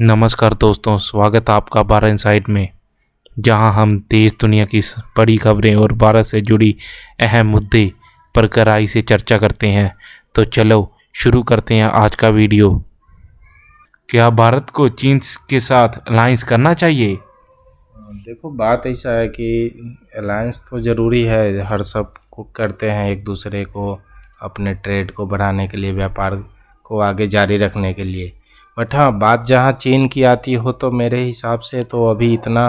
नमस्कार दोस्तों, स्वागत है आपका भारत इनसाइट में, जहां हम देश दुनिया की बड़ी खबरें और भारत से जुड़ी अहम मुद्दे पर गहराई से चर्चा करते हैं। तो चलो शुरू करते हैं आज का वीडियो। क्या भारत को चीन के साथ अलायंस करना चाहिए? देखो, बात ऐसा है कि अलायंस तो ज़रूरी है। हर सब को करते हैं एक दूसरे को अपने ट्रेड को बढ़ाने के लिए, व्यापार को आगे जारी रखने के लिए। बट हाँ, बात जहाँ चीन की आती हो तो मेरे हिसाब से तो अभी इतना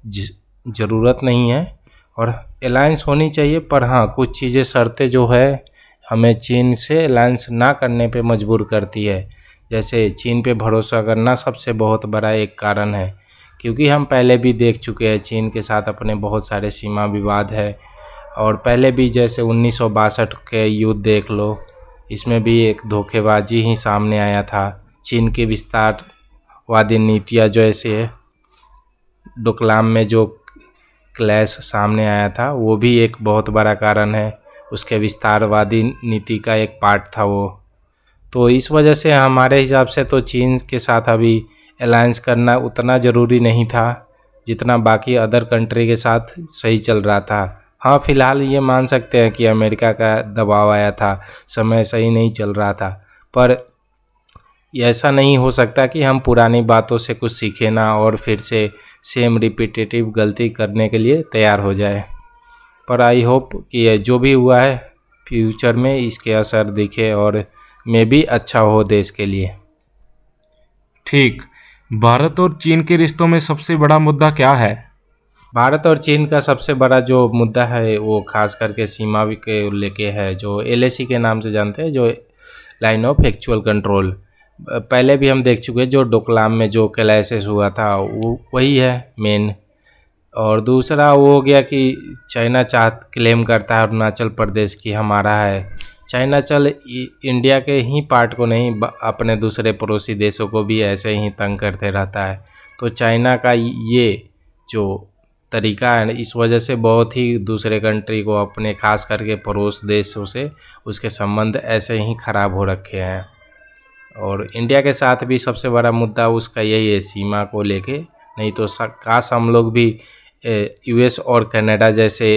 ज़रूरत नहीं है और अलायंस होनी चाहिए। पर हाँ, कुछ चीज़ें, शर्तें जो है हमें चीन से अलायंस ना करने पे मजबूर करती है। जैसे चीन पे भरोसा करना सबसे बहुत बड़ा एक कारण है, क्योंकि हम पहले भी देख चुके हैं चीन के साथ अपने बहुत सारे सीमा विवाद है। और पहले भी जैसे 1962 के युद्ध देख लो, इसमें भी एक धोखेबाजी ही सामने आया था। चीन की विस्तारवादी नीतियाँ जो ऐसे डोकलाम में जो क्लैश सामने आया था, वो भी एक बहुत बड़ा कारण है। उसके विस्तारवादी नीति का एक पार्ट था वो। तो इस वजह से हमारे हिसाब से तो चीन के साथ अभी अलायंस करना उतना ज़रूरी नहीं था जितना बाकी अदर कंट्री के साथ सही चल रहा था। हाँ, फ़िलहाल ये मान सकते हैं कि अमेरिका का दबाव आया था, समय सही नहीं चल रहा था। पर ऐसा नहीं हो सकता कि हम पुरानी बातों से कुछ सीखें ना और फिर से सेम रिपीटेटिव गलती करने के लिए तैयार हो जाए। पर आई होप कि ये जो भी हुआ है फ्यूचर में इसके असर दिखे और में भी अच्छा हो देश के लिए। ठीक। भारत और चीन के रिश्तों में सबसे बड़ा मुद्दा क्या है? भारत और चीन का सबसे बड़ा जो मुद्दा है वो खास करके सीमा भी के लेके है, जो एलएसी के नाम से जानते हैं, जो लाइन ऑफ एक्चुअल कंट्रोल। पहले भी हम देख चुके हैं, जो डोकलाम में जो क्लाइसिस हुआ था वो वही है मेन। और दूसरा वो हो गया कि चाइना क्लेम करता है अरुणाचल प्रदेश की हमारा है। चाइना इंडिया के ही पार्ट को नहीं, अपने दूसरे पड़ोसी देशों को भी ऐसे ही तंग करते रहता है। तो चाइना का ये जो तरीका है, इस वजह से बहुत ही दूसरे कंट्री को, अपने खास करके पड़ोस देशों से उसके संबंध ऐसे ही ख़राब हो रखे हैं। और इंडिया के साथ भी सबसे बड़ा मुद्दा उसका यही है, सीमा को लेके। नहीं तो काश हम लोग भी यूएस और कनाडा जैसे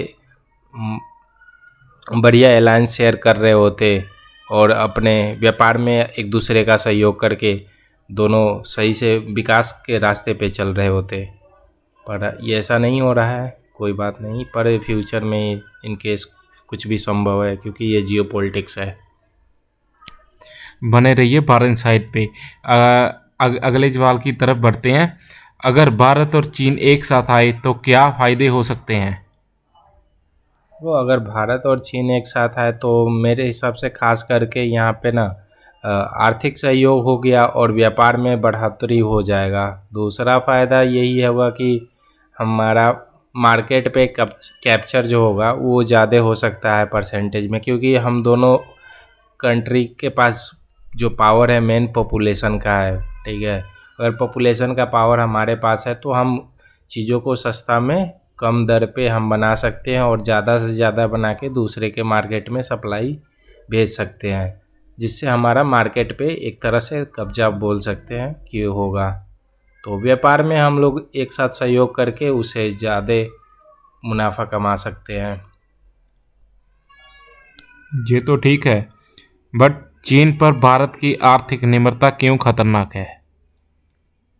बढ़िया अलायंस शेयर कर रहे होते और अपने व्यापार में एक दूसरे का सहयोग करके दोनों सही से विकास के रास्ते पे चल रहे होते। पर ये ऐसा नहीं हो रहा है। कोई बात नहीं, पर फ्यूचर में इन केस कुछ भी संभव है, क्योंकि ये जियोपॉलिटिक्स है। बने रहिए भारत इनसाइट पे। अगले सवाल की तरफ बढ़ते हैं। अगर भारत और चीन एक साथ आए तो क्या फायदे हो सकते हैं? वो अगर भारत और चीन एक साथ आए तो मेरे हिसाब से खास करके यहाँ पे ना आर्थिक सहयोग हो गया और व्यापार में बढ़ोतरी हो जाएगा। दूसरा फ़ायदा यही होगा कि हमारा मार्केट पे कैप्चर जो होगा वो ज़्यादा हो सकता है परसेंटेज में, क्योंकि हम दोनों कंट्री के पास जो पावर है मेन पॉपुलेशन का है। ठीक है, अगर पॉपुलेशन का पावर हमारे पास है तो हम चीज़ों को सस्ता में कम दर पे हम बना सकते हैं और ज़्यादा से ज़्यादा बना के दूसरे के मार्केट में सप्लाई भेज सकते हैं, जिससे हमारा मार्केट पे एक तरह से कब्जा बोल सकते हैं कि होगा। तो व्यापार में हम लोग एक साथ सहयोग करके उसे ज़्यादा मुनाफा कमा सकते हैं। ये तो ठीक है, बट चीन पर भारत की आर्थिक निर्भरता क्यों खतरनाक है?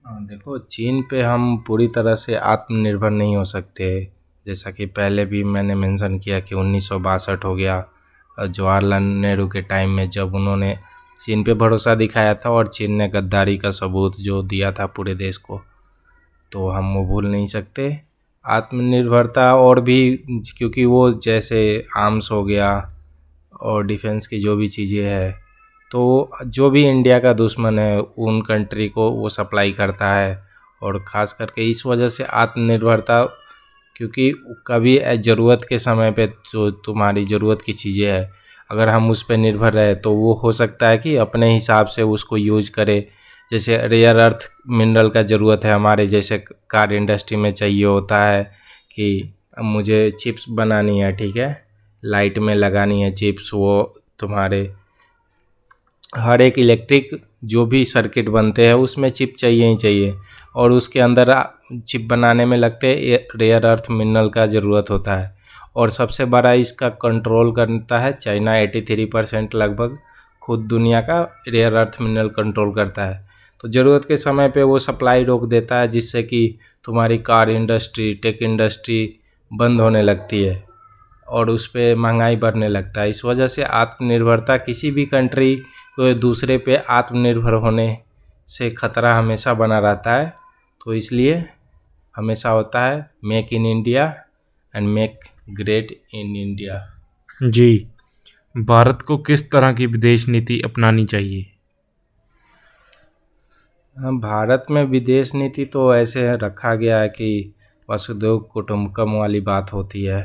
देखो, चीन पे हम पूरी तरह से आत्मनिर्भर नहीं हो सकते। जैसा कि पहले भी मैंने मेंशन किया कि 1962 हो गया, जवाहरलाल नेहरू के टाइम में, जब उन्होंने चीन पे भरोसा दिखाया था और चीन ने गद्दारी का सबूत जो दिया था पूरे देश को, तो हम वो भूल नहीं सकते। आत्मनिर्भरता और भी, क्योंकि वो जैसे आर्म्स हो गया और डिफेंस की जो भी चीज़ें हैं, तो जो भी इंडिया का दुश्मन है उन कंट्री को वो सप्लाई करता है। और ख़ास करके इस वजह से आत्मनिर्भरता, क्योंकि कभी ज़रूरत के समय पे जो तुम्हारी ज़रूरत की चीज़ें हैं, अगर हम उस पर निर्भर रहे तो वो हो सकता है कि अपने हिसाब से उसको यूज करे। जैसे रेयर अर्थ मिनरल का ज़रूरत है हमारे जैसे कार इंडस्ट्री में चाहिए होता है कि मुझे चिप्स बनानी है, ठीक है, लाइट में लगानी है चिप्स, वो तुम्हारे हर एक इलेक्ट्रिक जो भी सर्किट बनते हैं उसमें चिप चाहिए ही चाहिए, और उसके अंदर चिप बनाने में लगते रेयर अर्थ मिनरल का ज़रूरत होता है। और सबसे बड़ा इसका कंट्रोल करता है चाइना। 83% लगभग खुद दुनिया का रेयर अर्थ मिनरल कंट्रोल करता है। तो ज़रूरत के समय पे वो सप्लाई रोक देता है, जिससे कि तुम्हारी कार इंडस्ट्री, टेक इंडस्ट्री बंद होने लगती है और उस पर महंगाई बढ़ने लगता है। इस वजह से आत्मनिर्भरता, किसी भी कंट्री को दूसरे पे आत्मनिर्भर होने से खतरा हमेशा बना रहता है। तो इसलिए हमेशा होता है make in India and make great in India. जी, भारत को किस तरह की विदेश नीति अपनानी चाहिए? भारत में विदेश नीति तो ऐसे रखा गया है कि वसुधैव कुटुंबकम वाली बात होती है,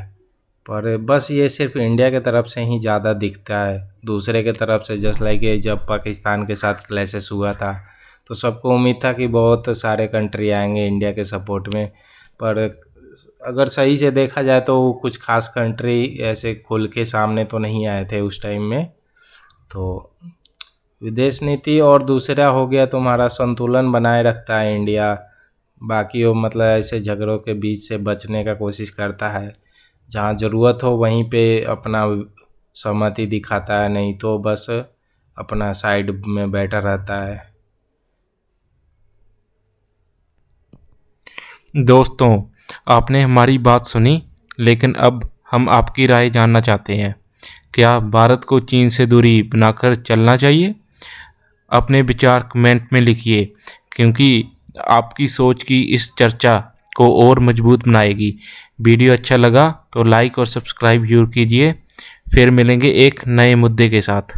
पर बस ये सिर्फ इंडिया के तरफ से ही ज़्यादा दिखता है। दूसरे के तरफ से जस्ट लाइक जब पाकिस्तान के साथ क्लैशेस हुआ था तो सबको उम्मीद था कि बहुत सारे कंट्री आएंगे इंडिया के सपोर्ट में, पर अगर सही से देखा जाए तो कुछ खास कंट्री ऐसे खुल के सामने तो नहीं आए थे उस टाइम में। तो विदेश नीति और दूसरा हो गया तुम्हारा संतुलन बनाए रखता है इंडिया। बाकी वो मतलब ऐसे झगड़ों के बीच से बचने का कोशिश करता है, जहाँ ज़रूरत हो वहीं पे अपना सहमति दिखाता है, नहीं तो बस अपना साइड में बैठा रहता है। दोस्तों, आपने हमारी बात सुनी, लेकिन अब हम आपकी राय जानना चाहते हैं। क्या भारत को चीन से दूरी बनाकर चलना चाहिए? अपने विचार कमेंट में लिखिए, क्योंकि आपकी सोच की इस चर्चा को और मजबूत बनाएगी। वीडियो अच्छा लगा तो लाइक और सब्सक्राइब जरूर कीजिए। फिर मिलेंगे एक नए मुद्दे के साथ।